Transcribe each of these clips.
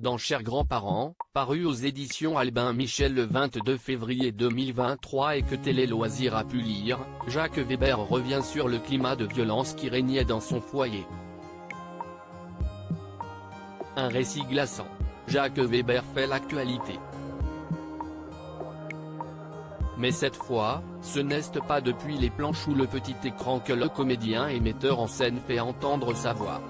dans Chers grands-parents, paru aux éditions Albin Michel le 22 février 2023 et que Télé Loisirs a pu lire, Jacques Weber revient sur le climat de violence qui régnait dans son foyer. Un récit glaçant. Jacques Weber fait l'actualité. Mais cette fois, ce n'est pas depuis les planches ou le petit écran que le comédien et metteur en scène fait entendre sa voix.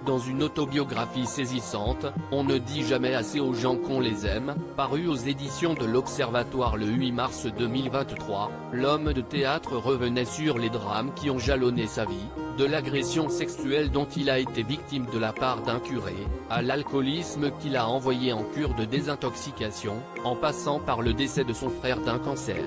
Dans une autobiographie saisissante, On ne dit jamais assez aux gens qu'on les aime, paru aux éditions de l'Observatoire le 8 mars 2023, l'homme de théâtre revenait sur les drames qui ont jalonné sa vie, de l'agression sexuelle dont il a été victime de la part d'un curé, à l'alcoolisme qu'il a envoyé en cure de désintoxication, en passant par le décès de son frère d'un cancer.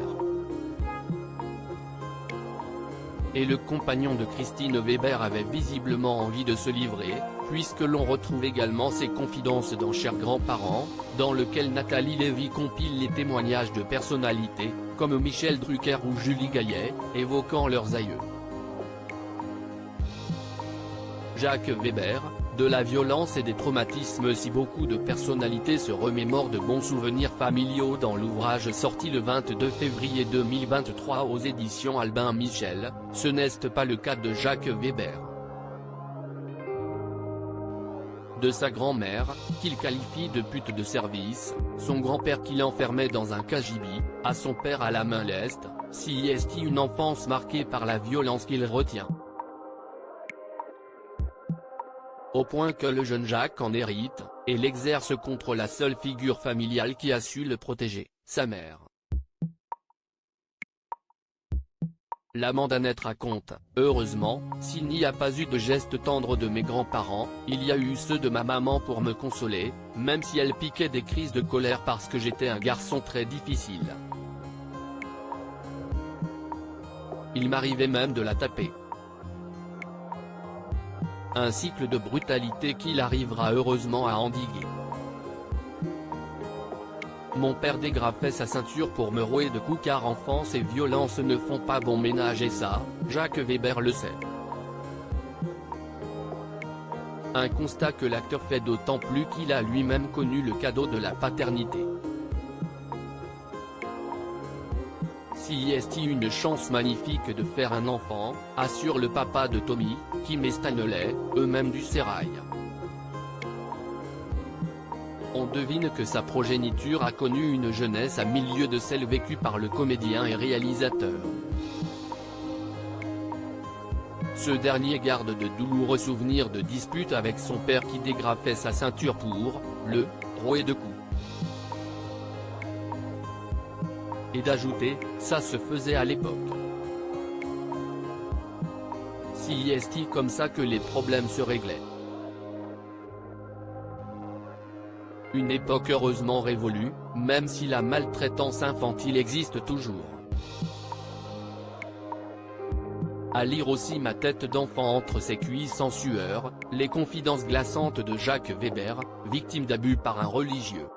Et le compagnon de Christine Weber avait visiblement envie de se livrer, puisque l'on retrouve également ses confidences dans Chers grands-parents, dans lequel Nathalie Lévy compile les témoignages de personnalités, comme Michel Drucker ou Julie Gaillet, évoquant leurs aïeux. Jacques Weber, de la violence et des traumatismes. Si beaucoup de personnalités se remémorent de bons souvenirs familiaux dans l'ouvrage sorti le 22 février 2023 aux éditions Albin Michel, ce n'est pas le cas de Jacques Weber. De sa grand-mère, qu'il qualifie de pute de service, son grand-père qu'il enfermait dans un cagibi, à son père à la main leste, si est une enfance marquée par la violence qu'il retient. Au point que le jeune Jacques en hérite, et l'exerce contre la seule figure familiale qui a su le protéger, sa mère. L'amant d'Annette raconte, « Heureusement, s'il n'y a pas eu de gestes tendres de mes grands-parents, il y a eu ceux de ma maman pour me consoler, même si elle piquait des crises de colère parce que j'étais un garçon très difficile. Il m'arrivait même de la taper. » Un cycle de brutalité qu'il arrivera heureusement à endiguer. Mon père dégrafait sa ceinture pour me rouer de coups car enfance et violence ne font pas bon ménage et ça, Jacques Weber le sait. Un constat que l'acteur fait d'autant plus qu'il a lui-même connu le cadeau de la paternité. Si est une chance magnifique de faire un enfant, assure le papa de Tommy, Kim et Stanley, eux-mêmes du sérail. On devine que sa progéniture a connu une jeunesse à milieu de celle vécue par le comédien et réalisateur. Ce dernier garde de douloureux souvenirs de disputes avec son père qui dégrafait sa ceinture pour le rouer de coups. Et d'ajouter, ça se faisait à l'époque. Si est comme ça que les problèmes se réglaient. Une époque heureusement révolue, même si la maltraitance infantile existe toujours. À lire aussi Ma tête d'enfant entre ses cuisses en sueur, les confidences glaçantes de Jacques Weber, victime d'abus par un religieux.